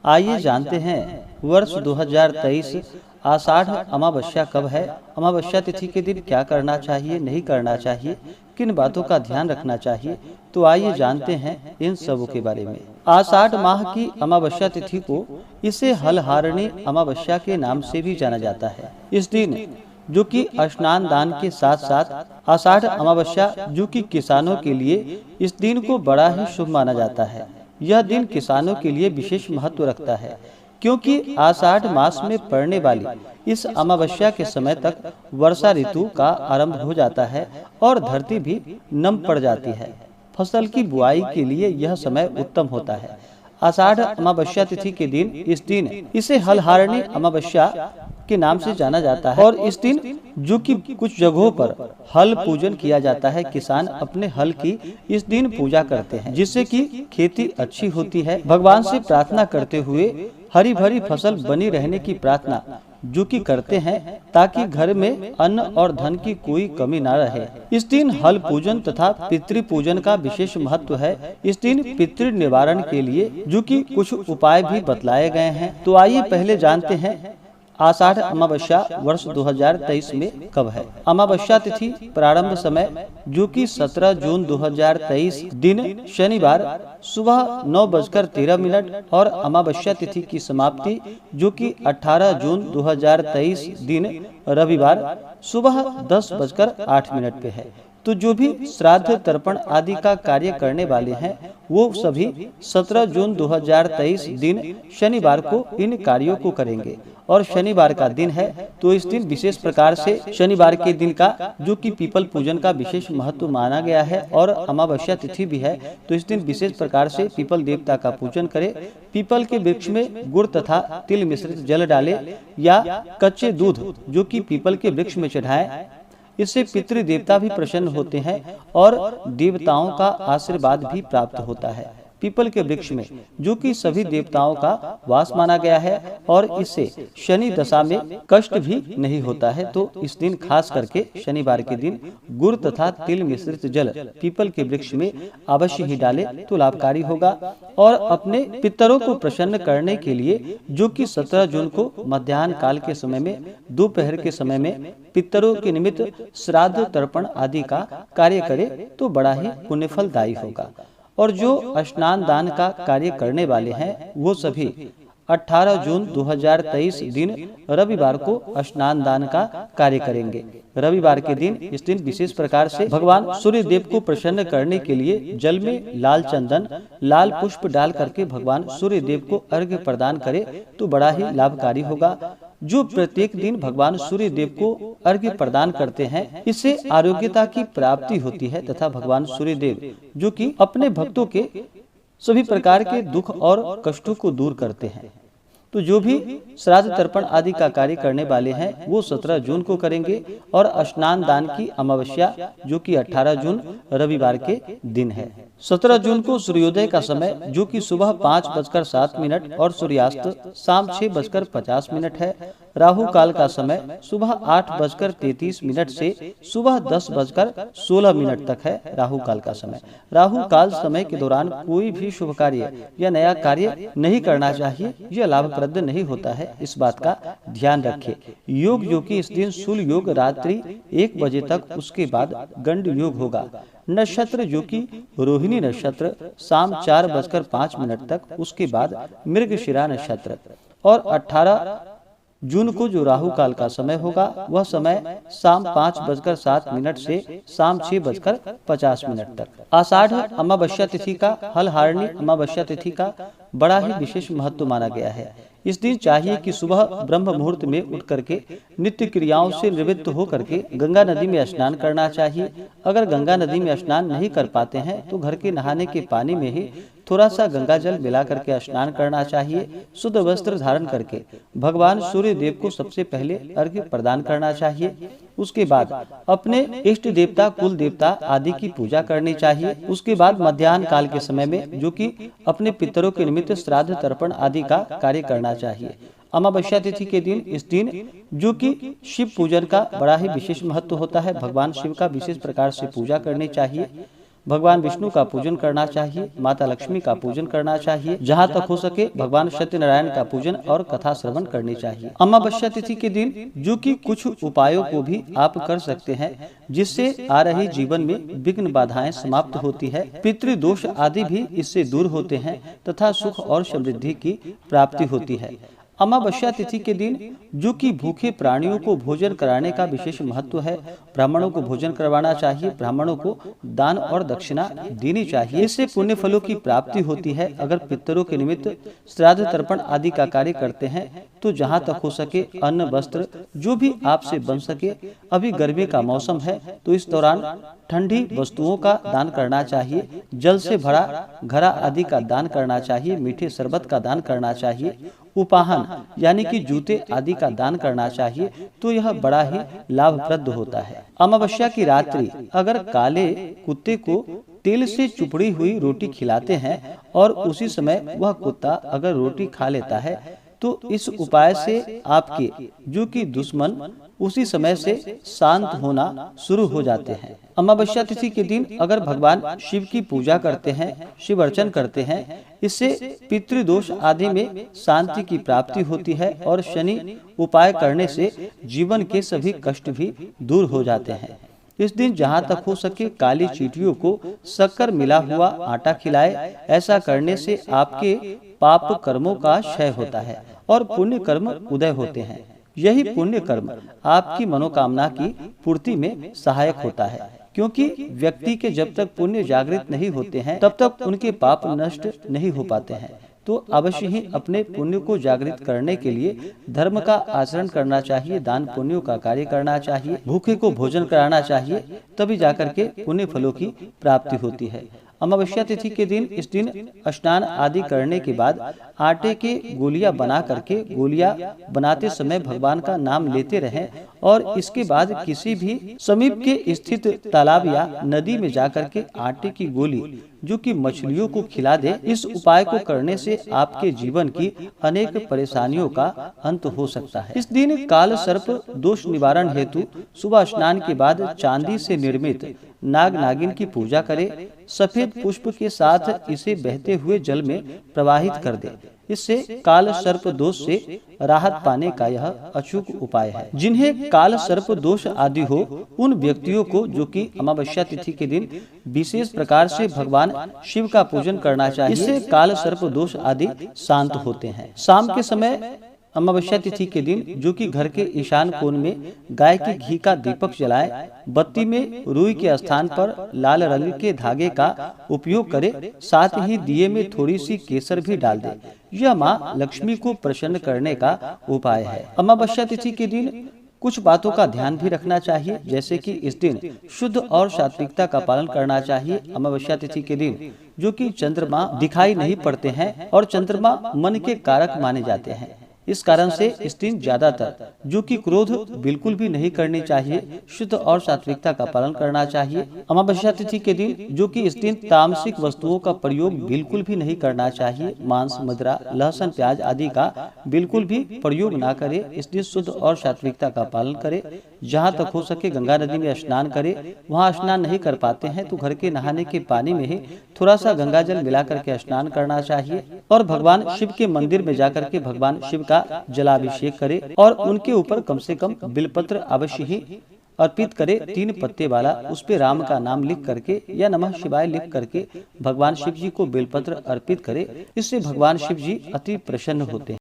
आइए जानते हैं वर्ष 2023 आषाढ़ अमावस्या कब है। अमावस्या तिथि के दिन क्या करना चाहिए, नहीं करना चाहिए, किन बातों का ध्यान रखना चाहिए। तो आइए जानते हैं इन सबों के बारे में। आषाढ़ माह की अमावस्या तिथि को इसे हलहारणी अमावस्या के नाम से भी जाना जाता है। इस दिन जो कि स्नान दान के साथ साथ आषाढ़ अमावस्या जो कि किसानों के लिए इस दिन को बड़ा ही शुभ माना जाता है। यह दिन किसानों के लिए विशेष महत्व रखता है क्योंकि आषाढ़ मास में पड़ने वाली इस अमावस्या के समय तक वर्षा ऋतु का आरंभ हो जाता है और धरती भी नम पड़ जाती है। फसल की बुआई के लिए यह समय उत्तम होता है। आषाढ़ अमावस्या तिथि के दिन इसे हलहारणी अमावस्या के नाम से जाना जाता है और इस दिन जो कि कुछ जगहों पर हल पूजन किया जाता है। किसान अपने हल की इस दिन पूजा करते हैं जिससे कि खेती अच्छी होती है। भगवान से प्रार्थना करते हुए हरी भरी फसल बनी रहने की प्रार्थना जो कि करते हैं ताकि घर में अन्न और धन की कोई कमी न रहे। इस दिन हल पूजन तथा पितृ पूजन का विशेष महत्व है। इस दिन पितृ निवारण के लिए जो कि कुछ उपाय भी बतलाए गए हैं। तो आइए पहले जानते हैं आषाढ़ अमावस्या वर्ष 2023 में कब है। अमावस्या तिथि प्रारंभ समय जो कि 17 जून 2023 दिन शनिवार सुबह 9:13 और अमावस्या तिथि की समाप्ति जो कि 18 जून 2023 दिन रविवार सुबह 10:08 पे है। तो जो भी श्राद्ध तर्पण आदि का कार्य करने वाले हैं वो सभी 17 जून 2023 दिन शनिवार को इन कार्यों को करेंगे और शनिवार का दिन है तो इस दिन विशेष प्रकार से शनिवार के दिन का जो कि पीपल पूजन का विशेष महत्व माना गया है और अमावस्या तिथि भी है तो इस दिन विशेष प्रकार से पीपल देवता का पूजन करें। पीपल के वृक्ष में गुड़ तथा तिल मिश्रित जल डाले या कच्चे दूध जो कि पीपल के वृक्ष में चढ़ाएं। इससे पितृ देवता भी प्रसन्न होते हैं और देवताओं का आशीर्वाद भी प्राप्त होता है। पीपल के वृक्ष में जो कि सभी देवताओं का वास माना गया है और इससे शनि दशा में कष्ट भी नहीं होता है। तो इस दिन खास करके शनिवार के दिन गुड़ तथा तिल मिश्रित जल पीपल के वृक्ष में अवश्य ही डाले तो लाभकारी होगा। और अपने पितरों को प्रसन्न करने के लिए जो कि 17 जून को मध्याह्न काल के समय में दोपहर के समय में पितरों के निमित्त श्राद्ध तर्पण आदि का कार्य करे तो बड़ा ही पुण्यफलदायी होगा। और जो स्नान दान का कार्य करने वाले हैं वो सभी 18 जून 2023 दिन रविवार को स्नान दान का कार्य करेंगे। रविवार के दिन इस दिन विशेष प्रकार से भगवान सूर्य देव को प्रसन्न करने के लिए जल में लाल चंदन लाल पुष्प डाल करके भगवान सूर्य देव को अर्घ्य प्रदान करे तो बड़ा ही लाभकारी होगा। जो प्रत्येक दिन भगवान सूर्य देव को अर्घ्य प्रदान करते हैं इससे आरोग्यता की प्राप्ति होती है तथा भगवान सूर्य देव जो कि अपने भक्तों के सभी प्रकार के दुख और कष्टों को दूर करते हैं। तो जो भी श्राद्ध तर्पण आदि का कार्य करने वाले हैं वो 17 जून को करेंगे और स्नान दान की अमावस्या जो कि 18 जून रविवार के दिन है। 17 जून को सूर्योदय का समय जो कि सुबह 5:07 और सूर्यास्त शाम 6:50 है। राहु काल का समय सुबह 8:33 से सुबह 10:16 तक है राहु काल का समय। राहु काल समय के दौरान कोई भी शुभ कार्य या नया कार्य नहीं करना चाहिए, यह लाभप्रद नहीं होता है, इस बात का ध्यान रखें। योग जो कि इस दिन शूल योग रात्रि 1 बजे तक, उसके बाद गंड योग होगा। नक्षत्र जो कि रोहिणी नक्षत्र शाम 4:05 तक, उसके बाद मृगशिरा नक्षत्र। और 18 जून को जो राहु काल का समय होगा वह समय शाम 5:07 से शाम 6:50 तक। आषाढ़ अमावस्या तिथि का हलहारणी अमावस्या तिथि का बड़ा ही विशेष महत्व माना गया है। इस दिन चाहिए कि सुबह ब्रह्म मुहूर्त में उठ करके नित्य क्रियाओं से निवृत्त हो करके गंगा नदी में स्नान करना चाहिए। अगर गंगा नदी में स्नान नहीं कर पाते हैं तो घर के नहाने के पानी में ही थोड़ा सा गंगा जल मिला करके स्नान करना चाहिए। शुद्ध वस्त्र धारण करके भगवान सूर्य देव को सबसे पहले अर्घ्य प्रदान करना चाहिए। उसके बाद अपने इष्ट देवता कुल देवता आदि की पूजा करनी चाहिए। उसके बाद मध्याह्न काल के समय में जो कि अपने पितरों के निमित्त श्राद्ध तर्पण आदि का कार्य करना चाहिए। अमावस्या तिथि के दिन इस दिन जो कि शिव पूजन का बड़ा ही विशेष महत्व होता है। भगवान शिव का विशेष प्रकार से पूजा करनी चाहिए। भगवान विष्णु का पूजन करना चाहिए, माता लक्ष्मी का पूजन करना चाहिए। जहाँ तक हो सके भगवान सत्यनारायण का पूजन और कथा श्रवण करनी चाहिए। अमावस्या तिथि के दिन जो कि कुछ उपायों को भी आप कर सकते हैं, जिससे आ रही जीवन में विघ्न बाधाएं समाप्त होती है, पितृदोष आदि भी इससे दूर होते हैं तथा सुख और समृद्धि की प्राप्ति होती है। अमावस्या तिथि के दिन जो कि भूखे प्राणियों को भोजन कराने का विशेष महत्व है। ब्राह्मणों को भोजन करवाना चाहिए, ब्राह्मणों को दान और दक्षिणा देनी चाहिए। इससे पुण्य फलों की प्राप्ति होती है। अगर पितरों के निमित्त श्राद्ध तर्पण आदि का कार्य करते हैं तो जहाँ तक हो सके अन्न वस्त्र जो भी आपसे बन सके। अभी गर्मी का मौसम है तो इस दौरान ठंडी वस्तुओं का दान करना चाहिए, जल से भरा घड़ा आदि का दान करना चाहिए, मीठे शरबत का दान करना चाहिए, उपाहन यानी कि जूते आदि का दान करना चाहिए। तो यह बड़ा ही लाभप्रद होता है। अमावस्या की रात्रि अगर काले कुत्ते को तेल से चुपड़ी हुई रोटी खिलाते हैं और उसी समय वह कुत्ता अगर रोटी खा लेता है तो इस उपाय से आपके जो कि दुश्मन उसी समय से शांत होना शुरू हो जाते हैं। अमावस्या तिथि के दिन अगर भगवान शिव की पूजा करते हैं, शिव अर्चन करते हैं, इससे पितृदोष आदि में शांति की प्राप्ति होती है और शनि उपाय करने से जीवन के सभी कष्ट भी दूर हो जाते हैं। इस दिन जहाँ तक हो सके काली चींटियों को शक्कर मिला हुआ आटा खिलाए। ऐसा करने से आपके पाप कर्मों का क्षय होता है और पुण्य कर्म उदय होते हैं। यही पुण्य कर्म आपकी मनोकामना की पूर्ति में सहायक होता है, क्योंकि व्यक्ति के जब तक पुण्य जागृत नहीं होते हैं तब तक उनके पाप नष्ट नहीं हो पाते हैं। तो अवश्य ही अपने पुण्य को जागृत करने के लिए धर्म का आचरण करना चाहिए, दान पुण्यों का कार्य करना चाहिए, भूखे को भोजन कराना चाहिए, तभी जाकर के पुण्य फलों की प्राप्ति होती है। अमावस्या तिथि के दिन इस दिन स्नान आदि करने के बाद आटे के गोलियां बना करके गोलियां बनाते समय भगवान का नाम लेते रहें और इसके बाद किसी भी समीप के स्थित तालाब या नदी में जाकर के आटे की गोली जो कि मछलियों को खिला दे। इस उपाय को करने से आपके जीवन की अनेक परेशानियों का अंत हो सकता है। इस दिन काल सर्प दोष निवारण हेतु सुबह स्नान के बाद चांदी से निर्मित नाग नागिन की पूजा करे। सफेद पुष्प के साथ इसे बहते हुए जल में प्रवाहित कर दे। इससे काल सर्प दोष से राहत पाने का यह अचूक उपाय है। जिन्हें काल सर्प दोष आदि हो उन व्यक्तियों को जो कि अमावस्या तिथि के दिन विशेष प्रकार से भगवान शिव का पूजन करना चाहिए। इससे काल सर्प दोष आदि शांत होते हैं। शाम के समय अमावस्या तिथि के दिन जो कि घर के ईशान कोण में गाय की घी का दीपक जलाए, बत्ती में रुई के स्थान पर लाल रंग के धागे का उपयोग करे, साथ ही दिए में थोड़ी सी केसर भी डाल दे। यह माँ लक्ष्मी को प्रसन्न करने का उपाय है। अमावस्या तिथि के दिन कुछ बातों का ध्यान भी रखना चाहिए, जैसे कि इस दिन शुद्ध और सात्विकता का पालन करना चाहिए। अमावस्या तिथि के दिन जो कि चंद्रमा दिखाई नहीं पड़ते हैं और चंद्रमा मन के कारक माने जाते हैं, इस कारण से इस दिन ज्यादातर जो कि क्रोध बिल्कुल भी नहीं करनी चाहिए, शुद्ध और सात्विकता का पालन करना चाहिए। अमावस्या तिथि के दिन जो कि इस दिन तामसिक वस्तुओं का प्रयोग बिल्कुल भी नहीं करना चाहिए। मांस, मदिरा, लहसुन, प्याज आदि का बिल्कुल भी प्रयोग ना करे। इस दिन शुद्ध और सात्विकता का पालन करे। जहाँ तक हो सके गंगा नदी में स्नान करे। वहाँ स्नान नहीं कर पाते हैं तो घर के नहाने के पानी में ही थोड़ा सा गंगा जल मिला करके स्नान करना चाहिए और भगवान शिव के मंदिर में जाकर के भगवान शिव का जलाभिषेक करे और उनके ऊपर कम से कम बिलपत्र अवश्य ही अर्पित करे। 3 पत्ते वाला, उस पे राम का नाम लिख करके या नमः शिवाय लिख करके भगवान शिव जी को बेलपत्र अर्पित करे। इससे भगवान शिव जी अति प्रसन्न होते हैं।